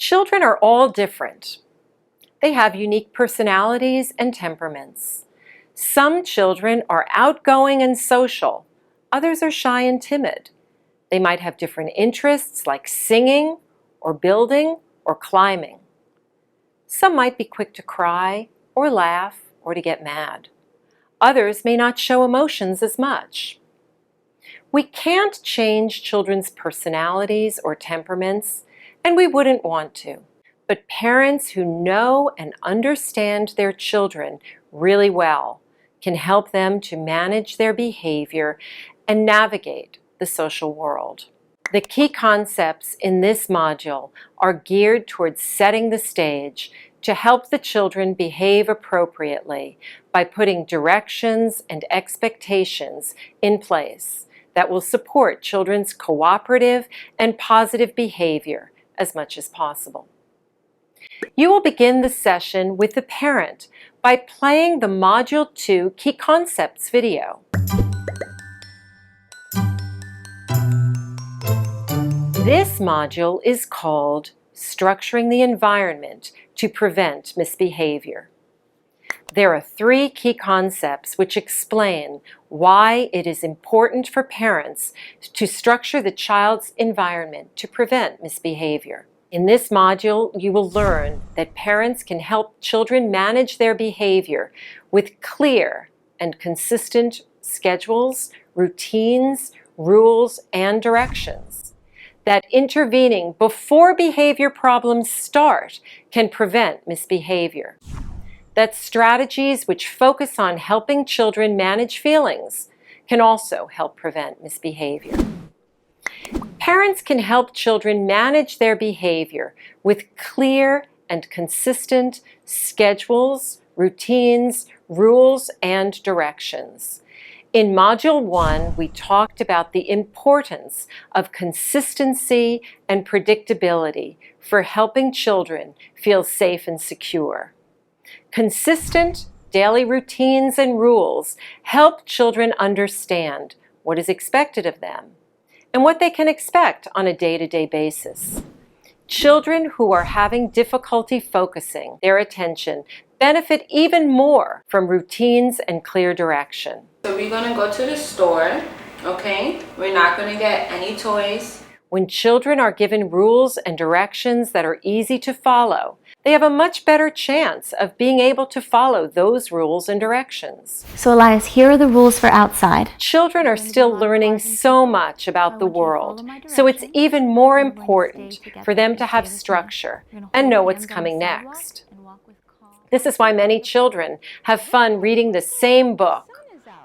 Children are all different. They have unique personalities and temperaments. Some children are outgoing and social. Others are shy and timid. They might have different interests like singing or building or climbing. Some might be quick to cry or laugh or to get mad. Others may not show emotions as much. We can't change children's personalities or temperaments, and we wouldn't want to. But parents who know and understand their children really well can help them to manage their behavior and navigate the social world. The key concepts in this module are geared towards setting the stage to help the children behave appropriately by putting directions and expectations in place that will support children's cooperative and positive behavior as much as possible. You will begin the session with the parent by playing the Module 2 Key Concepts video. This module is called Structuring the Environment to Prevent Misbehavior. There are 3 key concepts which explain why it is important for parents to structure the child's environment to prevent misbehavior. In this module, you will learn that parents can help children manage their behavior with clear and consistent schedules, routines, rules, and directions. That intervening before behavior problems start can prevent misbehavior. That strategies which focus on helping children manage feelings can also help prevent misbehavior. Parents can help children manage their behavior with clear and consistent schedules, routines, rules, and directions. In Module 1, we talked about the importance of consistency and predictability for helping children feel safe and secure. Consistent daily routines and rules help children understand what is expected of them and what they can expect on a day-to-day basis. Children who are having difficulty focusing their attention benefit even more from routines and clear direction. So we're going to go to the store, okay? We're not going to get any toys. When children are given rules and directions that are easy to follow, they have a much better chance of being able to follow those rules and directions. So Elias, here are the rules for outside. Children are still learning so much about the world, so it's even more important for them to have structure and know what's coming next. This is why many children have fun reading the same book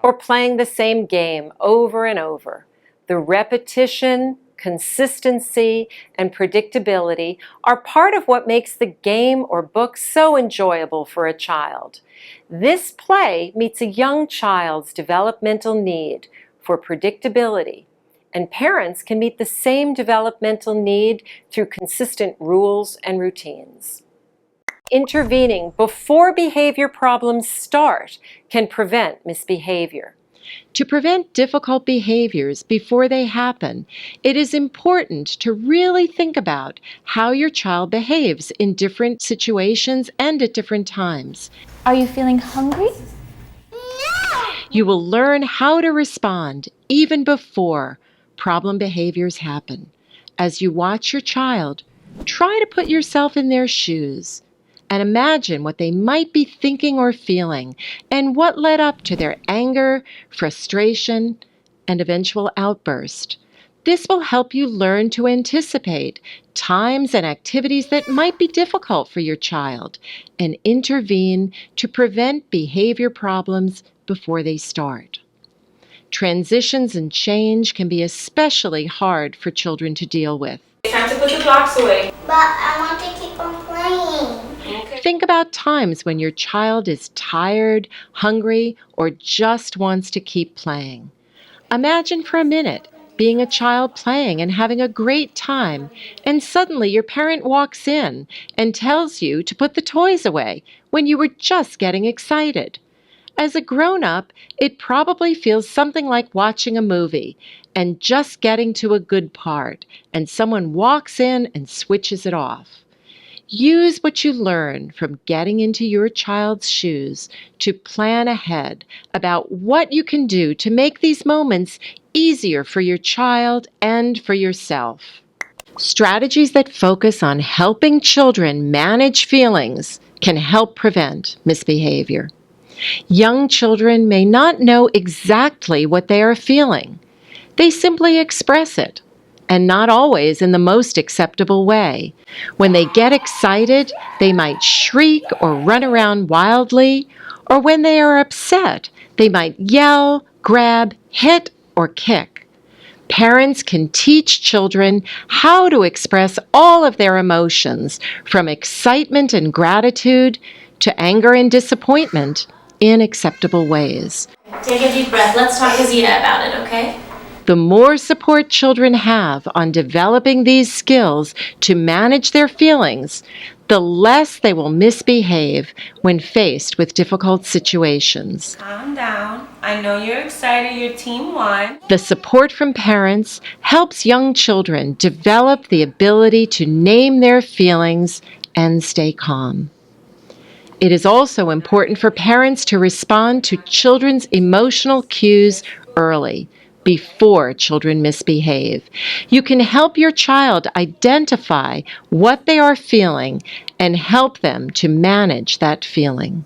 or playing the same game over and over. The repetition, consistency, and predictability are part of what makes the game or book so enjoyable for a child. This play meets a young child's developmental need for predictability, and parents can meet the same developmental need through consistent rules and routines. Intervening before behavior problems start can prevent misbehavior. To prevent difficult behaviors before they happen, it is important to really think about how your child behaves in different situations and at different times. Are you feeling hungry? You will learn how to respond even before problem behaviors happen. As you watch your child, try to put yourself in their shoes and imagine what they might be thinking or feeling and what led up to their anger, frustration, and eventual outburst. This will help you learn to anticipate times and activities that might be difficult for your child and intervene to prevent behavior problems before they start. Transitions and change can be especially hard for children to deal with. It's time to put the blocks away. But I want to keep on playing. Think about times when your child is tired, hungry, or just wants to keep playing. Imagine for a minute being a child playing and having a great time, and suddenly your parent walks in and tells you to put the toys away when you were just getting excited. As a grown-up, it probably feels something like watching a movie and just getting to a good part, and someone walks in and switches it off. Use what you learn from getting into your child's shoes to plan ahead about what you can do to make these moments easier for your child and for yourself. Strategies that focus on helping children manage feelings can help prevent misbehavior. Young children may not know exactly what they are feeling. They simply express it, and not always in the most acceptable way. When they get excited, they might shriek or run around wildly, or when they are upset, they might yell, grab, hit, or kick. Parents can teach children how to express all of their emotions, from excitement and gratitude to anger and disappointment, in acceptable ways. Take a deep breath. Let's talk to Zia about it, okay? The more support children have on developing these skills to manage their feelings, the less they will misbehave when faced with difficult situations. Calm down. I know you're excited. Your team won. The support from parents helps young children develop the ability to name their feelings and stay calm. It is also important for parents to respond to children's emotional cues early, before children misbehave. You can help your child identify what they are feeling and help them to manage that feeling.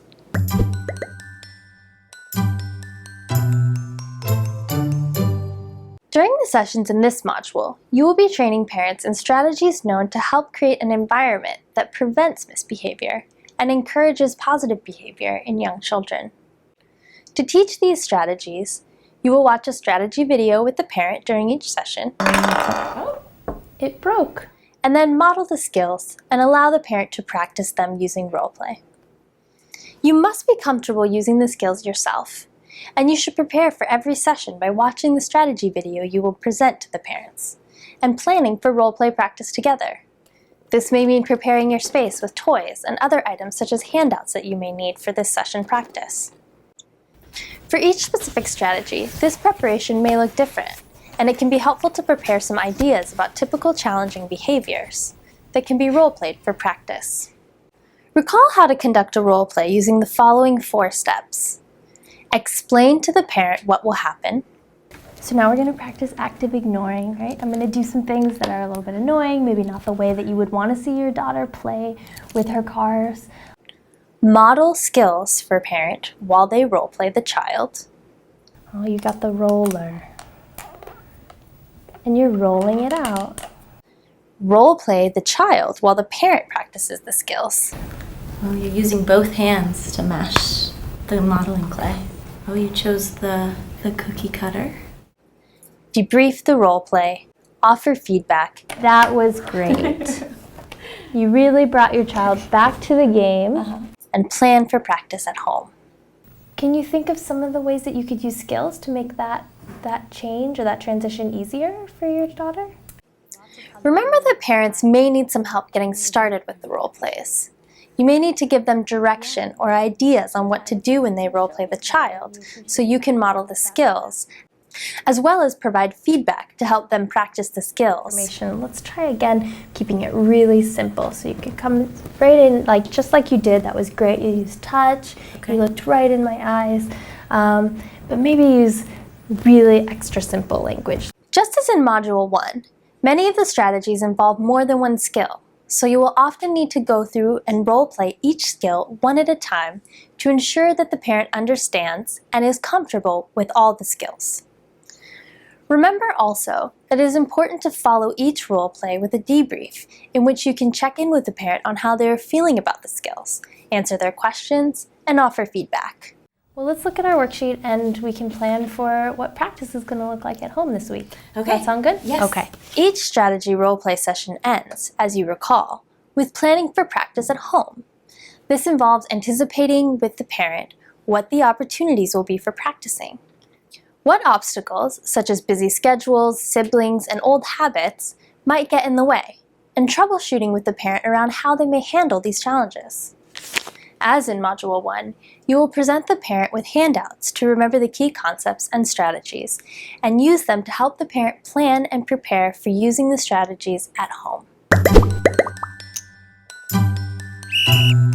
During the sessions in this module, you will be training parents in strategies known to help create an environment that prevents misbehavior and encourages positive behavior in young children. To teach these strategies, you will watch a strategy video with the parent during each session. It broke. And then model the skills and allow the parent to practice them using role play. You must be comfortable using the skills yourself, and you should prepare for every session by watching the strategy video you will present to the parents and planning for role play practice together. This may mean preparing your space with toys and other items such as handouts that you may need for this session practice. For each specific strategy, this preparation may look different, and it can be helpful to prepare some ideas about typical challenging behaviors that can be role-played for practice. Recall how to conduct a role play using the following 4 steps. Explain to the parent what will happen. So now we're going to practice active ignoring, right? I'm going to do some things that are a little bit annoying, maybe not the way that you would want to see your daughter play with her cars. Model skills for parent while they role play the child. Oh, you got the roller. And you're rolling it out. Role play the child while the parent practices the skills. Oh, you're using both hands to mash the modeling clay. Oh, you chose the cookie cutter. Debrief the role play. Offer feedback. That was great. You really brought your child back to the game. And plan for practice at home. Can you think of some of the ways that you could use skills to make that change or that transition easier for your daughter? Remember that parents may need some help getting started with the role plays. You may need to give them direction or ideas on what to do when they role play the child, so you can model the skills, as well as provide feedback to help them practice the skills. Let's try again, keeping it really simple. So you could come right in, just like you did. That was great. You used touch. Okay. You looked right in my eyes. But maybe use really extra simple language. Just as in Module 1, many of the strategies involve more than one skill. So you will often need to go through and role play each skill one at a time to ensure that the parent understands and is comfortable with all the skills. Remember also that it is important to follow each role play with a debrief in which you can check in with the parent on how they are feeling about the skills, answer their questions, and offer feedback. Well, let's look at our worksheet and we can plan for what practice is going to look like at home this week. Okay. Does that sound good? Yes. Okay. Each strategy role play session ends, as you recall, with planning for practice at home. This involves anticipating with the parent what the opportunities will be for practicing. What obstacles, such as busy schedules, siblings, and old habits, might get in the way, and troubleshooting with the parent around how they may handle these challenges. As in Module 1, you will present the parent with handouts to remember the key concepts and strategies, and use them to help the parent plan and prepare for using the strategies at home. Bye.